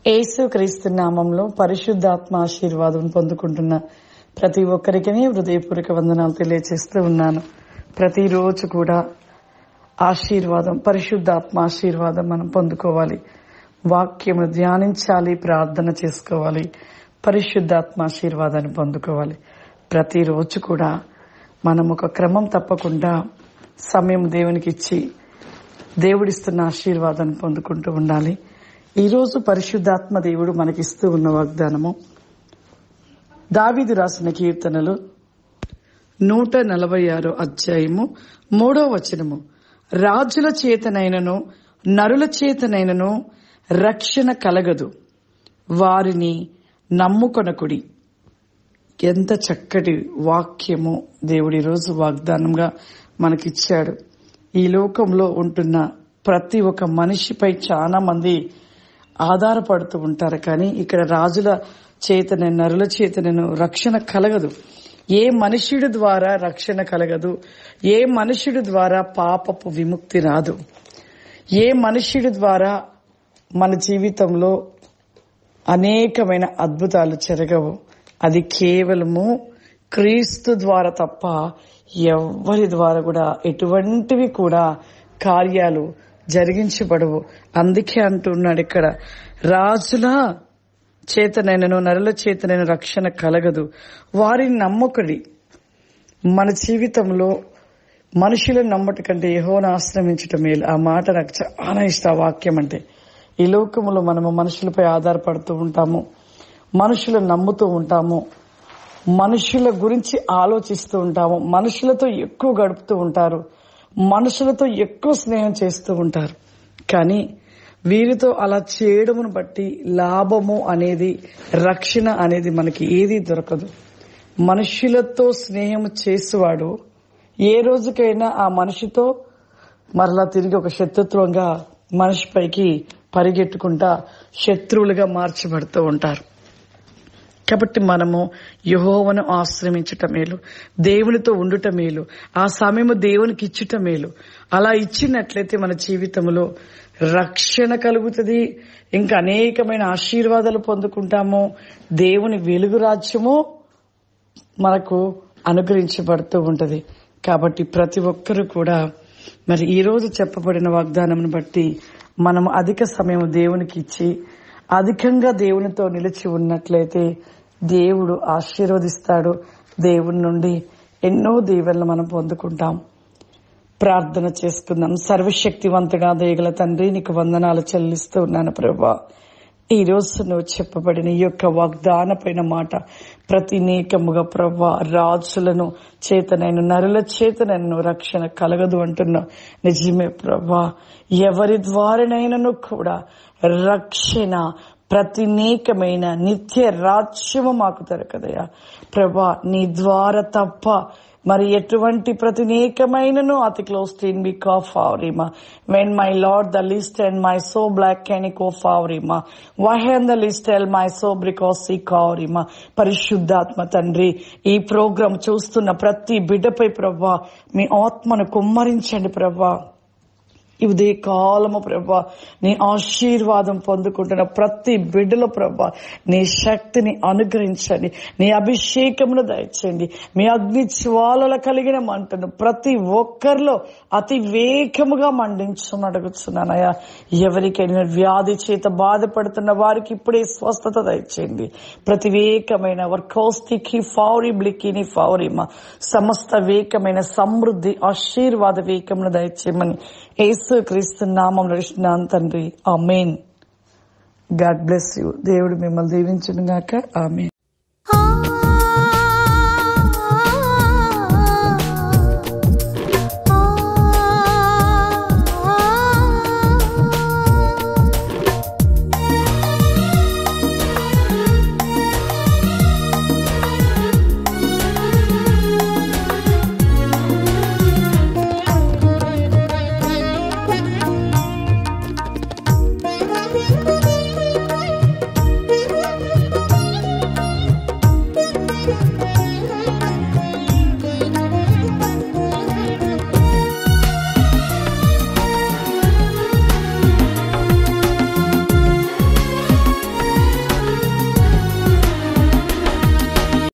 యేసుక్రీస్తు నామంలో పరిశుద్ధాత్మ ఆశీర్వాదం పొందుకుంటున్న ప్రతి ఒక్కరికి హృదయపూర్వక వందనాలు తెలియజేస్తూ ఉన్నాను. ప్రతిరోజు కూడా ఆశీర్వాదం, పరిశుద్ధాత్మ ఆశీర్వాదం మనం పొందుకోవాలి. వాక్యము ధ్యానించాలి, ప్రార్థన చేసుకోవాలి, పరిశుద్ధాత్మ ఆశీర్వాదాన్ని పొందుకోవాలి. ప్రతిరోజు కూడా మనం ఒక క్రమం తప్పకుండా సమయం దేవునికి ఇచ్చి దేవుడిస్తున్న ఆశీర్వాదాన్ని పొందుకుంటూ ఉండాలి. ఈరోజు పరిశుద్ధాత్మ దేవుడు మనకిస్తూ ఉన్న వాగ్దానము దావీదు రాసిన కీర్తనలు 146 అధ్యాయము 3వ వచనము. రాజుల చేతనైనను నరుల చేతనైనను రక్షణ కలగదు, వారిని నమ్ముకొనకుడి. ఎంత చక్కటి వాక్యము దేవుడు ఈరోజు వాగ్దానంగా మనకిచ్చాడు. ఈ లోకంలో ఉంటున్న ప్రతి ఒక్క మనిషిపై చాలా మంది ఆధారపడుతూ ఉంటారు. కానీ ఇక్కడ రాజుల చేతన నరుల చేతనను రక్షణ కలగదు. ఏ మనుష్యుడి ద్వారా రక్షణ కలగదు, ఏ మనుష్యుడి ద్వారా పాపపు విముక్తి రాదు, ఏ మనుష్యుడి ద్వారా మన జీవితంలో అనేకమైన అద్భుతాలు జరగవు. అది కేవలము క్రీస్తు ద్వారా తప్ప ఎవరి ద్వారా కూడా ఎటువంటివి కూడా కార్యాలు జరిగించబడవు. అందుకే అంటున్నాడు ఇక్కడ, రాజుల చేతనైనను నరుల చేతనైన రక్షణ కలగదు, వారిని నమ్మకుడి. మన జీవితంలో మనుషులను నమ్మట కంటే యెహోవాను ఆశ్రయించటం మేలు. ఆ మాట నాకు చాలా ఇష్టం. ఆ వాక్యం అంటే ఈ లోకంలో మనము మనుషులపై ఆధారపడుతూ ఉంటాము, మనుషులను నమ్ముతూ ఉంటాము, మనుషుల గురించి ఆలోచిస్తూ ఉంటాము, మనుషులతో ఎక్కువ గడుపుతూ ఉంటారు, మనుషులతో ఎక్కువ స్నేహం చేస్తూ ఉంటారు. కానీ వీరితో అలా చేయడమును బట్టి లాభము అనేది, రక్షణ అనేది మనకి ఏదీ దొరకదు. మనుషులతో స్నేహం చేసేవాడు ఏ రోజుకైనా ఆ మనిషితో మరలా తిరిగి ఒక శత్రుత్వంగా మనిషిపైకి పరిగెట్టుకుంటా శత్రువులుగా మార్చబడుతూ ఉంటారు. కాబట్టి మనము యెహోవాను ఆశ్రయించటం మేలు, దేవునితో ఉండుట మేలు, ఆ సమయము దేవునికి ఇచ్చుట మేలు. అలా ఇచ్చినట్లయితే మన జీవితంలో రక్షణ కలుగుతుంది, ఇంకా అనేకమైన ఆశీర్వాదాలు పొందుకుంటాము, దేవుని వెలుగు రాజ్యము మనకు అనుగ్రహించబడుతూ ఉంటది. కాబట్టి ప్రతి ఒక్కరూ కూడా మరి ఈ రోజు చెప్పబడిన వాగ్దానం బట్టి మనం అధిక సమయం దేవునికి ఇచ్చి అధికంగా దేవునితో నిలిచి ఉన్నట్లయితే దేవుడు ఆశీర్వదిస్తాడు. దేవుని నుండి ఎన్నో దీవెనలు మనం పొందుకుంటాం. ప్రార్థన చేసుకుందాం. సర్వశక్తివంతుడా దయగల తండ్రి, నీకు వందనాలు చెల్లిస్తూ ఉన్నాను ప్రభువా. ఈ రోజు నువ్వు చెప్పబడిన ఈ యొక్క వాగ్దాన పైన మాట ప్రతినేకముగా ప్రభువా, రాజులను చేతనైన నరుల చేతనైన రక్షణ కలగదు అంటున్నా. నిజమే ప్రభువా, ఎవరి ద్వారానైనను కూడా రక్షణ, ప్రతినేకమైన నిత్య రాజ్యము మాకు దొరకదయా ప్రభా. నీ ద్వారా తప్ప మరి ఎటువంటి ప్రతినేకమైనను అతి క్లోజ్ టీన్ బి కాఫావరిమా. When my lord the list and my so black కెన్ కోఫావరిమా, వహెన్ ద లిస్ట్ ఎల్ మై సో బ్రికాస్ ఈ కావరిమా. పరిశుద్ధాత్మ తండ్రి, ఈ ప్రోగ్రాం చూస్తున్న ప్రతి బిడ్డపై ప్రభా మీ ఆత్మను కుమ్మరించండి ప్రభా. ఇదే కాలము ప్రభా నీ ఆశీర్వాదం పొందుకుంటున్న ప్రతి బిడ్డలో ప్రభా నీ శక్తిని అనుగ్రహించండి, నీ అభిషేకమును దయచేయండి. మీ అగ్ని జ్వాలల కలిగిన మంటను ప్రతి ఒక్కరిలో అతి వేగముగా మండించమని అడుగుతున్నానయ్యా. ఎవరికైనా వ్యాధి చేత బాధపడుతున్న వారికి ఇప్పుడే స్వస్థత దయచేయండి. ప్రతి వేకమైన వర్కోస్తికి ఫౌరి బ్లికిని ఫౌరిమా, సమస్త వేకమైన సమృద్ధి ఆశీర్వాద వేకమును దయచేయమని యేసుక్రీస్తు నామములో అడుగుతున్నాను తండ్రి. ఆమేన్. God bless you. దేవుడు మిమ్మల్ని దీవించును గాక. ఆమేన్.